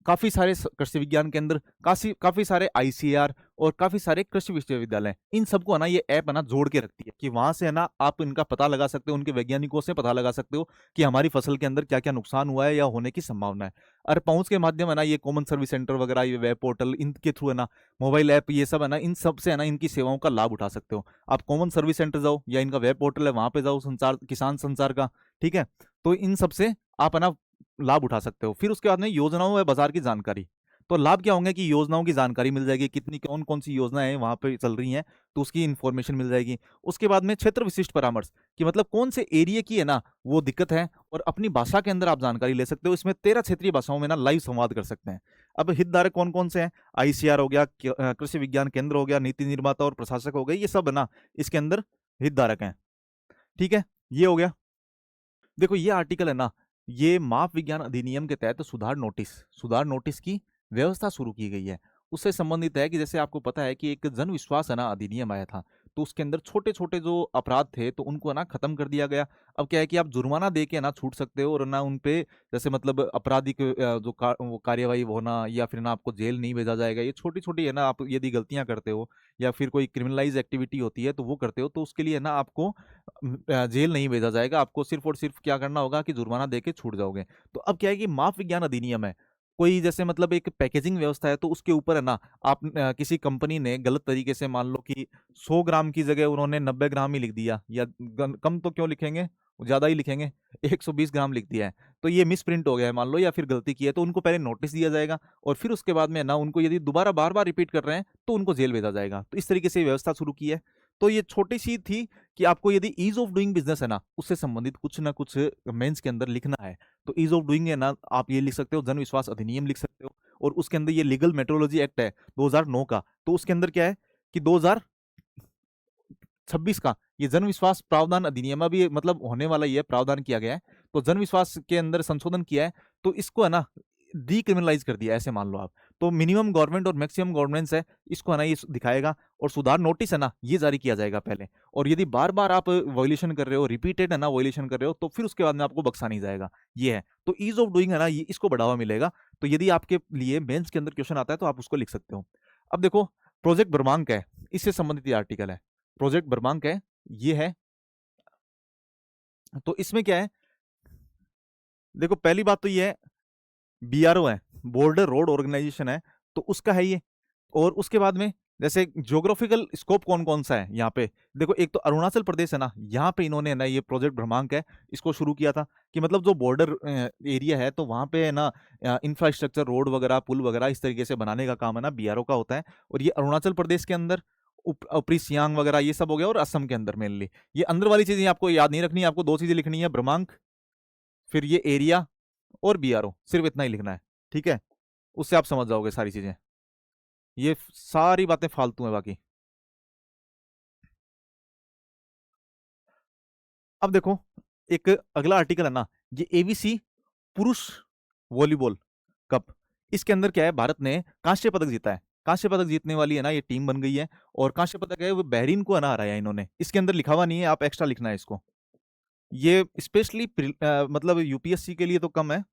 काफी सारे कृषि विज्ञान केंद्र, काफी काफी सारे आईसीआर और काफी सारे कृषि विश्वविद्यालय हैं। इन सबको है ना ये ऐप है ना जोड़ के रखती है कि वहां से है ना आप इनका पता लगा सकते हो, उनके वैज्ञानिकों से पता लगा सकते हो कि हमारी फसल के अंदर क्या क्या नुकसान हुआ है या होने की संभावना है। और पहुंच के माध्यम है ना ये कॉमन सर्विस सेंटर वगैरह, ये वेब पोर्टल, इनके थ्रू है ना मोबाइल ऐप, ये सब है ना इन सब से है ना इनकी सेवाओं का लाभ उठा सकते हो। आप कॉमन सर्विस सेंटर जाओ या इनका वेब पोर्टल है वहां पे जाओ, संचार किसान संचार का। ठीक है। तो इन सब से आप है ना लाभ उठा सकते हो। फिर उसके बाद में योजनाओं व बाजार की जानकारी। तो लाभ क्या होंगे कि योजनाओं की जानकारी मिल जाएगी, कितनी कौन कौन सी योजनाएं वहां पे चल रही हैं तो उसकी इंफॉर्मेशन मिल जाएगी। उसके बाद में क्षेत्र विशिष्ट परामर्श, कि मतलब कौन से एरिया की है ना वो दिक्कत है और अपनी भाषा के अंदर आप जानकारी ले सकते हो। इसमें 13 क्षेत्रीय भाषाओं में ना लाइव संवाद कर सकते हैं। अब हितधारक कौन कौन से हैं? आईसीआर हो गया, कृषि विज्ञान केंद्र हो गया, नीति निर्माता और प्रशासक हो गए, ये सब है ना इसके अंदर हितधारक हैं। ठीक है, ये हो गया। देखो ये आर्टिकल है ना, ये माप विज्ञान अधिनियम के तहत सुधार नोटिस की व्यवस्था शुरू की गई है। उससे संबंधित है कि जैसे आपको पता है कि एक जन विश्वास है ना अधिनियम आया था, तो उसके अंदर छोटे छोटे जो अपराध थे तो उनको है ना खत्म कर दिया गया। अब क्या है कि आप जुर्माना दे के ना छूट सकते हो और ना उन पे जैसे मतलब आपराधिक जो वो कार्यवाही होना या फिर ना आपको जेल नहीं भेजा जाएगा। ये छोटी छोटी है ना, आप यदि गलतियां करते हो या फिर कोई क्रिमिनलाइज एक्टिविटी होती है तो वो करते हो तो उसके लिए ना आपको जेल नहीं भेजा जाएगा, आपको सिर्फ और सिर्फ क्या करना होगा कि जुर्माना देके छूट जाओगे। तो अब क्या है कि माप विज्ञान अधिनियम है, कोई जैसे मतलब एक पैकेजिंग व्यवस्था है तो उसके ऊपर है ना आप किसी कंपनी ने गलत तरीके से मान लो कि 100 ग्राम की जगह उन्होंने 90 ग्राम ही लिख दिया, या कम तो क्यों लिखेंगे, ज्यादा ही लिखेंगे, 120 ग्राम लिख दिया है, तो ये मिस प्रिंट हो गया है मान लो या फिर गलती की है, तो उनको पहले नोटिस दिया जाएगा और फिर उसके बाद में ना उनको यदि दोबारा बार बार रिपीट कर रहे हैं तो उनको जेल भेजा जाएगा। तो इस तरीके से व्यवस्था शुरू की है। तो ये छोटी सी थी कि आपको यदि ईज ऑफ डूइंग बिजनेस है ना उससे संबंधित कुछ ना कुछ मेंस के अंदर लिखना है तो ईज ऑफ डूइंग है ना आप ये लिख सकते हो, जन विश्वास अधिनियम लिख सकते हो। और उसके अंदर ये लीगल मेट्रोलॉजी एक्ट है 2009 का, तो उसके अंदर क्या है कि 2026 का ये जन विश्वास प्रावधान अधिनियम अभी मतलब होने वाला, ये प्रावधान किया गया है। तो जन विश्वास के अंदर संशोधन किया है तो इसको है ना डीक्रिमिनलाइज कर दिया, ऐसे मान लो आप। तो मिनिमम गवर्नमेंट और मैक्सिमम गवर्नमेंट है, इसको है ना ये दिखाएगा। और सुधार नोटिस है ना ये जारी किया जाएगा पहले, और यदि बार बार आप वॉयलेशन कर रहे हो, रिपीटेड है ना वॉयलेशन कर रहे हो, तो फिर उसके बाद में आपको बख्शा नहीं जाएगा। ये है तो ईज ऑफ डूइंग है ना ये इसको बढ़ावा मिलेगा। तो यदि आपके लिए मेंस के अंदर क्वेश्चन आता है तो आप उसको लिख सकते हो। अब देखो प्रोजेक्ट ब्रह्मांक है, इससे संबंधित ये आर्टिकल है। प्रोजेक्ट ब्रह्मांक है, ये है। तो इसमें क्या है, देखो पहली बात तो ये है बीआरओ है, बॉर्डर रोड ऑर्गेनाइजेशन है, तो उसका है ये। और उसके बाद में जैसे ज्योग्राफिकल स्कोप कौन कौन सा है यहाँ पे, देखो एक तो अरुणाचल प्रदेश है ना, यहाँ पे इन्होंने ना ये प्रोजेक्ट ब्रह्मांक है इसको शुरू किया था कि मतलब जो बॉर्डर एरिया है तो वहाँ पे है ना इंफ्रास्ट्रक्चर, रोड वगैरह, पुल वगैरह इस तरीके से बनाने का काम है ना बीआरओ का होता है। और ये अरुणाचल प्रदेश के अंदर ऊपरी सियांग वगैरह ये सब हो गया, और असम के अंदर मेनली। ये अंदर वाली चीजें आपको याद नहीं रखनी है, आपको दो चीजें लिखनी है, ब्रह्मांक, फिर ये एरिया और बीआरओ, सिर्फ इतना ही लिखना है। ठीक है, उससे आप समझ जाओगे सारी चीजें, ये सारी बातें फालतू हैं बाकी। अब देखो एक अगला आर्टिकल है ना, ये एबीसी पुरुष वॉलीबॉल कप, इसके अंदर क्या है, भारत ने कांस्य पदक जीता है। कांस्य पदक जीतने वाली है ना ये टीम बन गई है, और कांस्य पदक है वो बहरीन को है ना हराया इन्होंने। इसके अंदर लिखा हुआ नहीं है, आप एक्स्ट्रा लिखना है इसको। ये स्पेशली मतलब यूपीएससी के लिए तो कम है,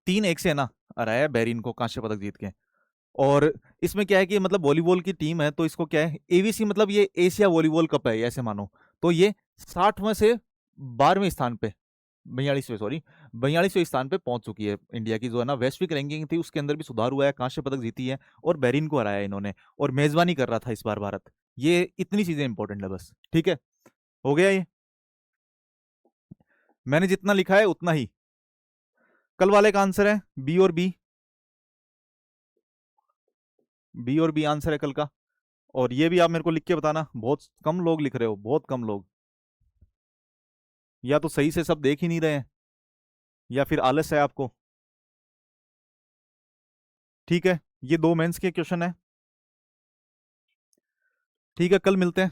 3-1 से है ना हराया है बहरीन को कांस्य पदक जीत के। और इसमें क्या है कि मतलब वॉलीबॉल की टीम है तो इसको क्या है एवीसी, मतलब ये एशिया वॉलीबॉल कप है ऐसे मानो। तो ये 60वें से 12वें स्थान पे, 42वें सॉरी 42वें स्थान पे पहुंच चुकी है। इंडिया की जो है ना वैश्विक रैंकिंग थी उसके अंदर भी सुधार हुआ है, कांस्य पदक जीती है और बहरीन को हराया इन्होंने, और मेजबानी कर रहा था इस बार भारत। ये इतनी चीजें इंपॉर्टेंट है बस। ठीक है, हो गया ये, मैंने जितना लिखा है उतना ही। कल वाले का आंसर है बी और बी। बी और बी आंसर है कल का। और ये भी आप मेरे को लिख के बताना, बहुत कम लोग लिख रहे हो, बहुत कम लोग। या तो सही से सब देख ही नहीं रहे हैं, या फिर आलस है आपको। ठीक है, ये दो मेंस के क्वेश्चन है। ठीक है, कल मिलते हैं।